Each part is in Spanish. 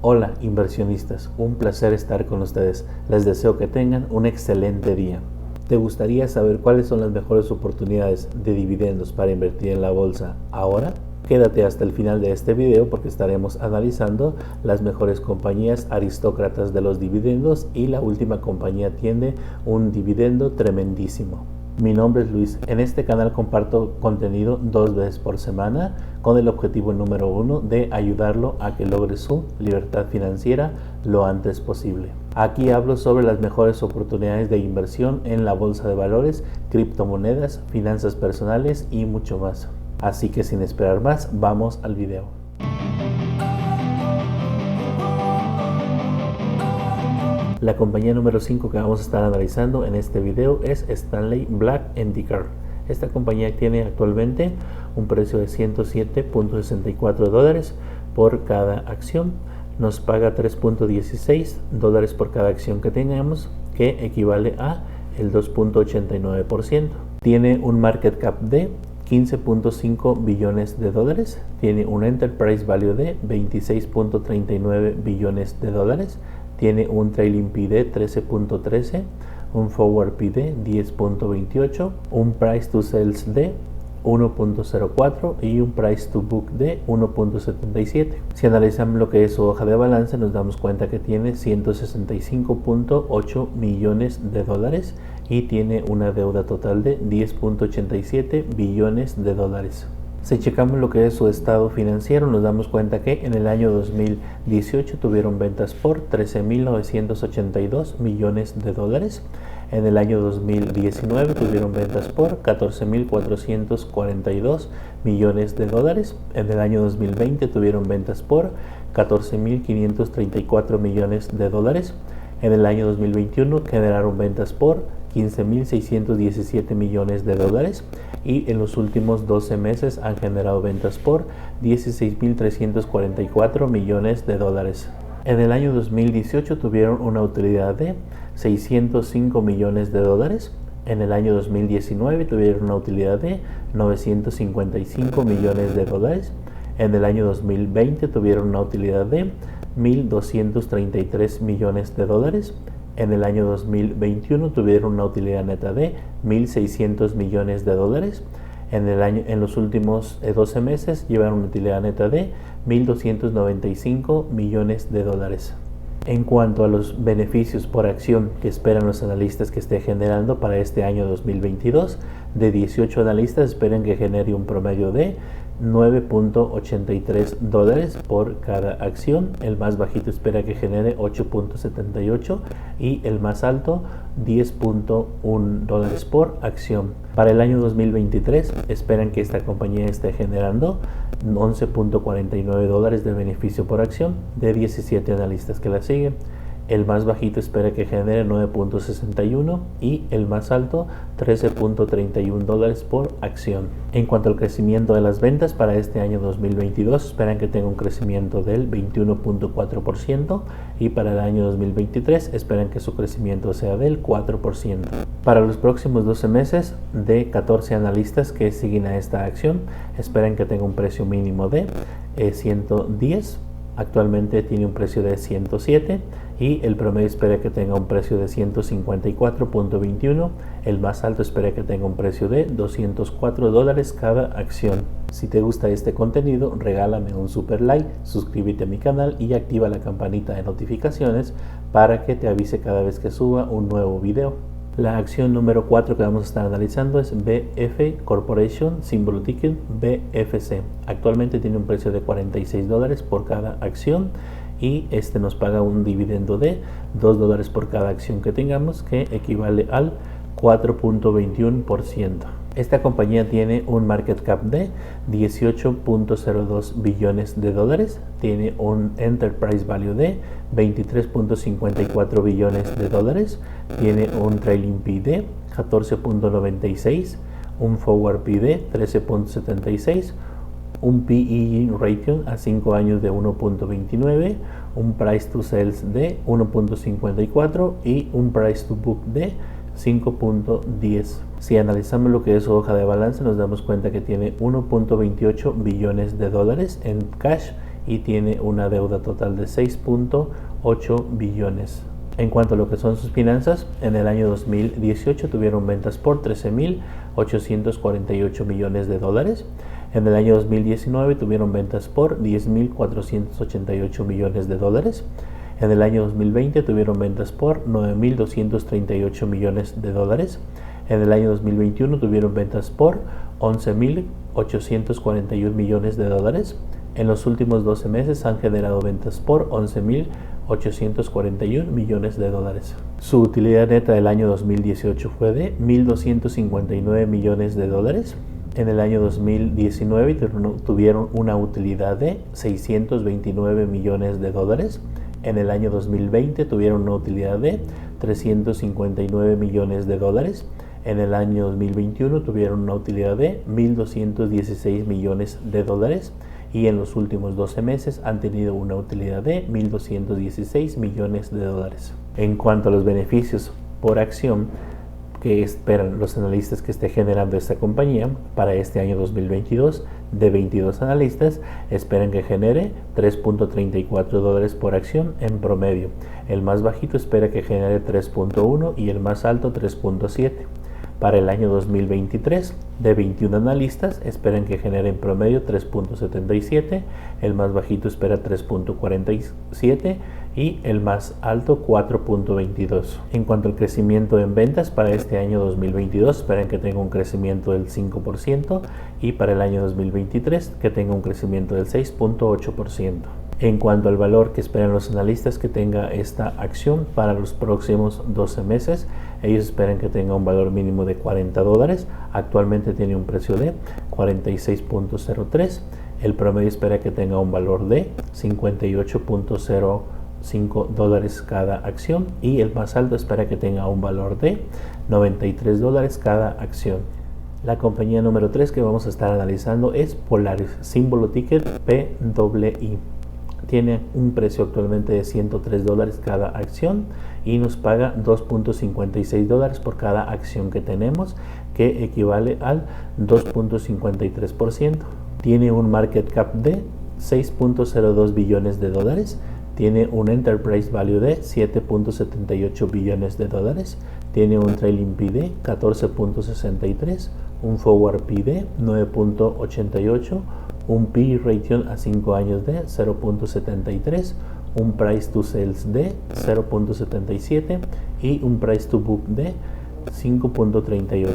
Hola inversionistas, un placer estar con ustedes. Les deseo que tengan un excelente día. ¿Te gustaría saber cuáles son las mejores oportunidades de dividendos para invertir en la bolsa ahora? Quédate hasta el final de este video porque estaremos analizando las mejores compañías aristócratas de los dividendos y la última compañía tiene un dividendo tremendísimo. Mi nombre es Luis. En este canal comparto contenido 2 veces por semana con el objetivo número 1 de ayudarlo a que logre su libertad financiera lo antes posible. Aquí hablo sobre las mejores oportunidades de inversión en la bolsa de valores, criptomonedas, finanzas personales y mucho más. Así que sin esperar más, vamos al video. La compañía número 5 que vamos a estar analizando en este video es Stanley Black & Decker. Esta compañía tiene actualmente un precio de $107.64 por cada acción. Nos paga $3.16 por cada acción que tengamos, que equivale a el 2.89%. Tiene un market cap de $15.5 billones, tiene un enterprise value de $26.39 billones, tiene un trailing P de 13.13, un forward P de 10.28, un price to sales de 1.04 y un price to book de 1.77. Si analizamos lo que es su hoja de balance, nos damos cuenta que tiene $165.8 millones y tiene una deuda total de $10.87 billones. Si checamos lo que es su estado financiero, nos damos cuenta que en el año 2018 tuvieron ventas por $13.982 millones. En el año 2019 tuvieron ventas por $14.442 millones. En el año 2020 tuvieron ventas por $14.534 millones. En el año 2021 generaron ventas por $15.617 millones y en los últimos 12 meses han generado ventas por $16.344 millones. En el año 2018 tuvieron una utilidad de $605 millones. En el año 2019 tuvieron una utilidad de $955 millones. En el año 2020 tuvieron una utilidad de $1.233 millones. En el año 2021 tuvieron una utilidad neta de $1.600 millones. En los últimos 12 meses llevaron una utilidad neta de $1.295 millones. En cuanto a los beneficios por acción que esperan los analistas que esté generando para este año 2022, de 18 analistas esperan que genere un promedio de $9.83 por cada acción. El más bajito espera que genere $8.78 y el más alto $10.1 por acción. Para el año 2023 esperan que esta compañía esté generando $11.49 de beneficio por acción de 17 analistas que la siguen. El más bajito espera que genere $9.61 y el más alto $13.31 por acción. En cuanto al crecimiento de las ventas para este año 2022, esperan que tenga un crecimiento del 21.4% y para el año 2023 esperan que su crecimiento sea del 4%. Para los próximos 12 meses, de 14 analistas que siguen a esta acción, esperan que tenga un precio mínimo de 110. Actualmente tiene un precio de 107 y el promedio espera que tenga un precio de 154.21. El más alto espera que tenga un precio de $204 cada acción. Si te gusta este contenido, regálame un super like, suscríbete a mi canal y activa la campanita de notificaciones para que te avise cada vez que suba un nuevo video. La acción número 4 que vamos a estar analizando es BF Corporation, símbolo ticket BFC. Actualmente tiene un precio de $46 por cada acción y este nos paga un dividendo de $2 por cada acción que tengamos, que equivale al 4.21%. Esta compañía tiene un market cap de $18.02 billones, tiene un enterprise value de $23.54 billones, tiene un trailing P de 14.96, un forward P de 13.76, un PE ratio a 5 años de 1.29, un price to sales de 1.54 y un price to book de 5.10. Si analizamos lo que es su hoja de balance, nos damos cuenta que tiene $1.28 billones en cash y tiene una deuda total de 6.8 billones. En cuanto a lo que son sus finanzas, en el año 2018 tuvieron ventas por 13.848 millones de dólares. En el año 2019 tuvieron ventas por 10.488 millones de dólares. En el año 2020 tuvieron ventas por 9.238 millones de dólares. En el año 2021 tuvieron ventas por 11.841 millones de dólares. En los últimos 12 meses han generado ventas por 11.841 millones de dólares. Su utilidad neta del año 2018 fue de 1.259 millones de dólares. En el año 2019 tuvieron una utilidad de 629 millones de dólares. En el año 2020 tuvieron una utilidad de 359 millones de dólares. En el año 2021 tuvieron una utilidad de 1.216 millones de dólares. Y en los últimos 12 meses han tenido una utilidad de 1.216 millones de dólares. En cuanto a los beneficios por acción que esperan los analistas que esté generando esta compañía para este año 2022, de 22 analistas esperan que genere 3.34 dólares por acción en promedio. El más bajito espera que genere 3.1 y el más alto 3.7. Para el año 2023, de 21 analistas esperan que genere en promedio 3.77, el más bajito espera 3.47 y el más alto 4.22. En cuanto al crecimiento en ventas, para este año 2022 esperan que tenga un crecimiento del 5% y para el año 2023 que tenga un crecimiento del 6.8%. En cuanto al valor que esperan los analistas que tenga esta acción para los próximos 12 meses, ellos esperan que tenga un valor mínimo de 40 dólares. Actualmente tiene un precio de 46.03. El promedio espera que tenga un valor de 58.05 dólares cada acción y el más alto espera que tenga un valor de 93 dólares cada acción. La compañía número 3 que vamos a estar analizando es Polaris, símbolo ticket PWI. Tiene un precio actualmente de 103 dólares cada acción y nos paga 2.56 dólares por cada acción que tenemos, que equivale al 2.53%. Tiene un market cap de 6.02 billones de dólares. Tiene un enterprise value de 7.78 billones de dólares. Tiene un trailing P de 14.63, un forward P de 9.88, un PE ratio a 5 años de 0.73, un price to sales de 0.77 y un price to book de 5.38.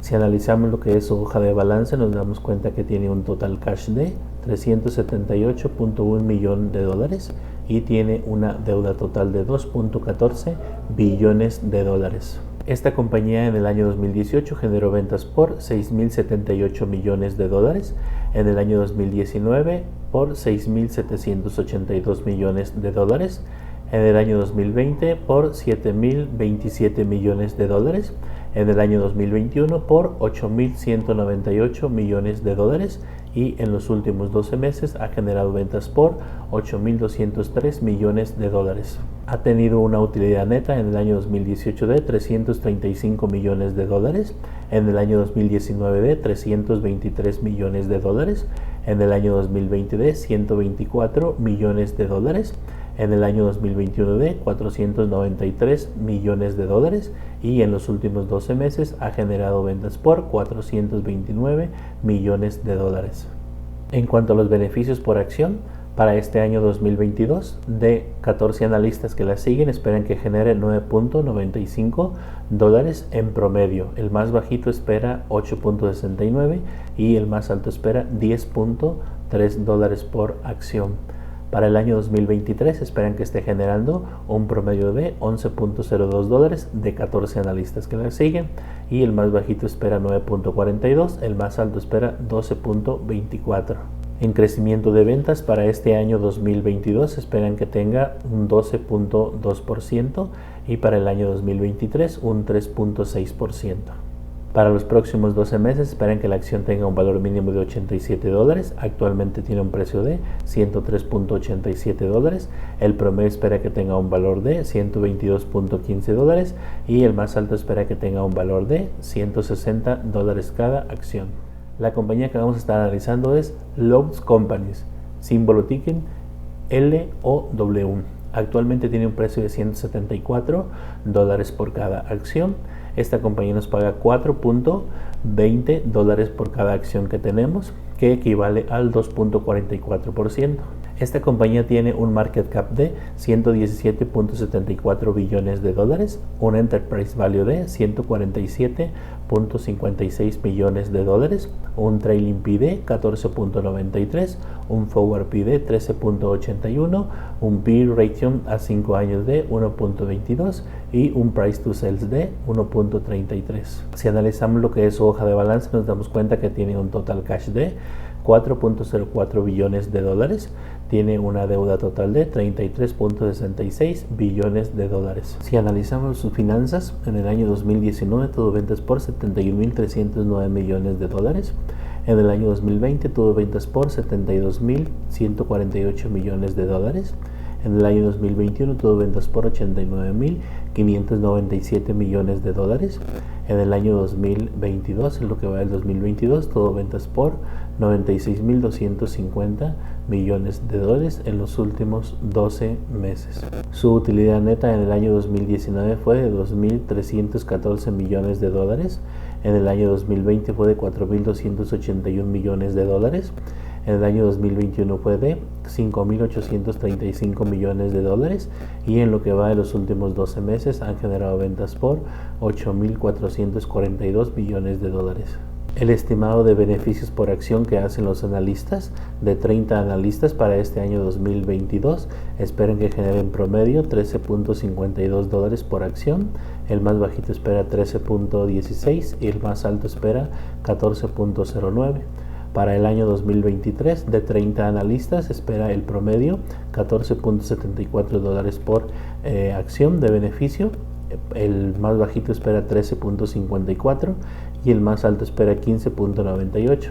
Si analizamos lo que es su hoja de balance, nos damos cuenta que tiene un total cash de 378.1 millón de dólares y tiene una deuda total de 2.14 billones de dólares. Esta compañía en el año 2018 generó ventas por 6.078 millones de dólares, en el año 2019 por 6.782 millones de dólares, en el año 2020 por 7.027 millones de dólares, en el año 2021 por 8.198 millones de dólares y en los últimos 12 meses ha generado ventas por 8.203 millones de dólares. Ha tenido una utilidad neta en el año 2018 de 335 millones de dólares, en el año 2019 de 323 millones de dólares, en el año 2020 de 124 millones de dólares, en el año 2021 de 493 millones de dólares y en los últimos 12 meses ha generado ventas por 429 millones de dólares. En cuanto a los beneficios por acción, para este año 2022, de 14 analistas que la siguen, esperan que genere 9.95 dólares en promedio. El más bajito espera 8.69 y el más alto espera 10.3 dólares por acción. Para el año 2023 esperan que esté generando un promedio de 11.02 dólares de 14 analistas que la siguen y el más bajito espera 9.42, el más alto espera 12.24. En crecimiento de ventas para este año 2022 esperan que tenga un 12.2% y para el año 2023 un 3.6%. Para los próximos 12 meses esperan que la acción tenga un valor mínimo de 87 dólares. Actualmente tiene un precio de 103.87 dólares. El promedio espera que tenga un valor de 122.15 dólares y el más alto espera que tenga un valor de 160 dólares cada acción. La compañía que vamos a estar analizando es Lowe's Companies, símbolo ticket LOW. Actualmente tiene un precio de $174 por cada acción. Esta compañía nos paga $4.20 por cada acción que tenemos, que equivale al 2.44%. Esta compañía tiene un market cap de $117.74 billones, un enterprise value de $147.56 millones, un trailing P de 14.93, un forward P de 13.81, un P ratio a 5 años de 1.22 y un price to sales de 1.33. Si analizamos lo que es su hoja de balance, nos damos cuenta que tiene un total cash de $4.04 billones, tiene una deuda total de $33.66 billones. Si analizamos sus finanzas, en el año 2019 tuvo ventas por $71.309 millones. En el año 2020 tuvo ventas por $72.148 millones. En el año 2021 tuvo ventas por $89.597 millones. En el año 2022, en lo que va del 2022, tuvo ventas por $96.250 millones en los últimos 12 meses. Su utilidad neta en el año 2019 fue de $2.314 millones. En el año 2020 fue de $4.281 millones. En el año 2021 fue de $5.835 millones y en lo que va de los últimos 12 meses han generado ventas por $8.442 millones. El estimado de beneficios por acción que hacen los analistas, de 30 analistas para este año 2022, esperan que generen promedio $13.52 por acción. El más bajito espera 13.16 y el más alto espera 14.09. Para el año 2023, de 30 analistas, espera el promedio $14.74 por acción de beneficio. El más bajito espera 13.54 y el más alto espera 15.98.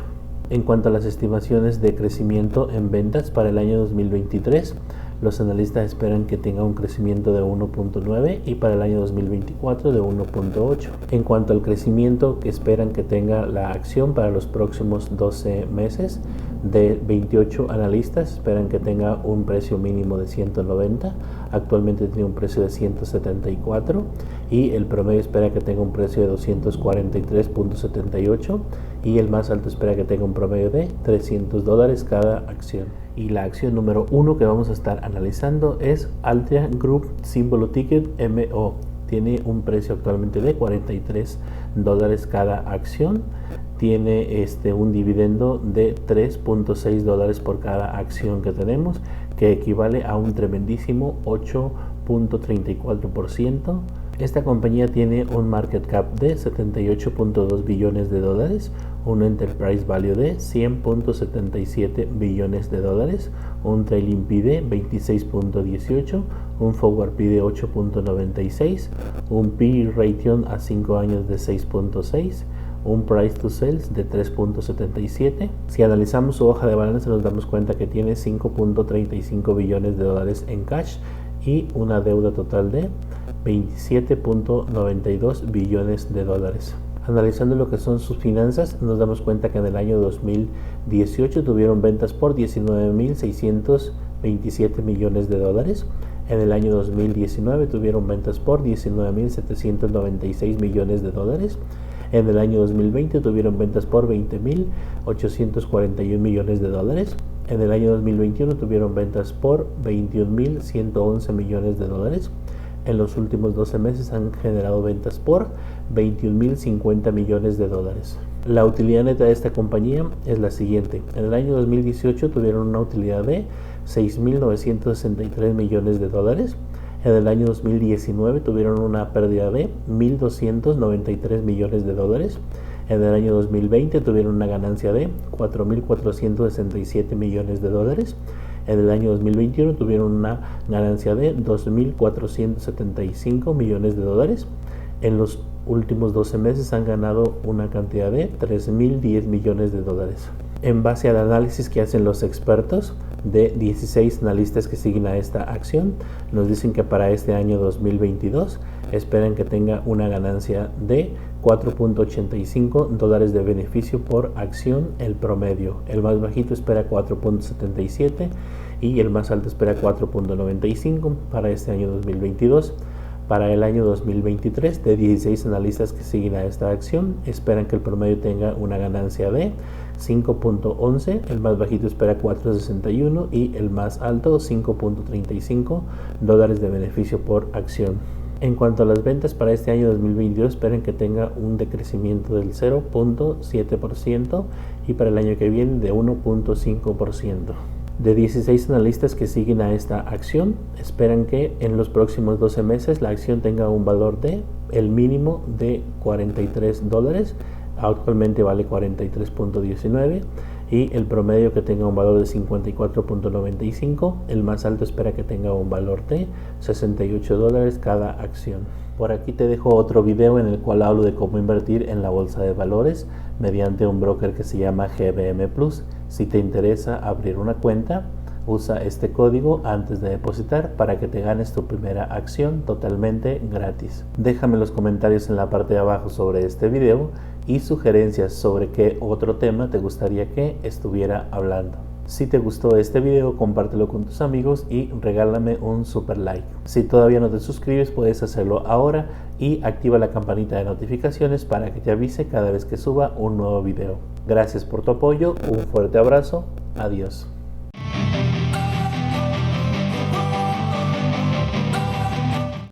En cuanto a las estimaciones de crecimiento en ventas para el año 2023, los analistas esperan que tenga un crecimiento de 1.9 y para el año 2024 de 1.8. En cuanto al crecimiento que esperan que tenga la acción para los próximos 12 meses, de 28 analistas esperan que tenga un precio mínimo de 190, actualmente tiene un precio de 174 y el promedio espera que tenga un precio de 243.78 y el más alto espera que tenga un promedio de $300 cada acción. Y la acción número 1 que vamos a estar analizando es Altria Group, símbolo ticket MO. Tiene un precio actualmente de $43 cada acción. Tiene un dividendo de $3.6 por cada acción que tenemos, que equivale a un tremendísimo 8.34%. Esta compañía tiene un market cap de $78.2 billones, un enterprise value de $100.77 billones, un trailing P de 26.18, un forward P de 8.96, un P ratio a 5 años de 6.6, un price to sales de 3.77. Si analizamos su hoja de balance nos damos cuenta que tiene $5.35 billones en cash y una deuda total de $27.92 billones. Analizando lo que son sus finanzas, nos damos cuenta que en el año 2018 tuvieron ventas por $19.627 millones. En el año 2019 tuvieron ventas por $19.796 millones. En el año 2020 tuvieron ventas por $20.841 millones. En el año 2021 tuvieron ventas por $21.111 millones. En los últimos 12 meses han generado ventas por $21.050 millones. La utilidad neta de esta compañía es la siguiente. En el año 2018 tuvieron una utilidad de $6.963 millones. En el año 2019 tuvieron una pérdida de $1.293 millones. En el año 2020 tuvieron una ganancia de $4.467 millones. En el año 2021 tuvieron una ganancia de $2.475 millones. En los últimos 12 meses han ganado una cantidad de $3.010 millones. En base al análisis que hacen los expertos de 16 analistas que siguen a esta acción, nos dicen que para este año 2022 esperan que tenga una ganancia de $4.85 de beneficio por acción el promedio. El más bajito espera 4.77 y el más alto espera 4.95 para este año 2022. Para el año 2023, de 16 analistas que siguen a esta acción, esperan que el promedio tenga una ganancia de 5.11, el más bajito espera 4.61 y el más alto $5.35 de beneficio por acción. En cuanto a las ventas para este año 2022, esperan que tenga un decrecimiento del 0.7% y para el año que viene de 1.5%. De 16 analistas que siguen a esta acción, esperan que en los próximos 12 meses la acción tenga un valor de el mínimo de $43, actualmente vale 43.19, y el promedio que tenga un valor de 54.95, el más alto espera que tenga un valor de $68 cada acción. Por aquí te dejo otro video en el cual hablo de cómo invertir en la bolsa de valores mediante un broker que se llama GBM Plus. Si te interesa abrir una cuenta, usa este código antes de depositar para que te ganes tu primera acción totalmente gratis. Déjame los comentarios en la parte de abajo sobre este video y sugerencias sobre qué otro tema te gustaría que estuviera hablando. Si te gustó este video, compártelo con tus amigos y regálame un super like. Si todavía no te suscribes, puedes hacerlo ahora y activa la campanita de notificaciones para que te avise cada vez que suba un nuevo video. Gracias por tu apoyo, un fuerte abrazo, adiós.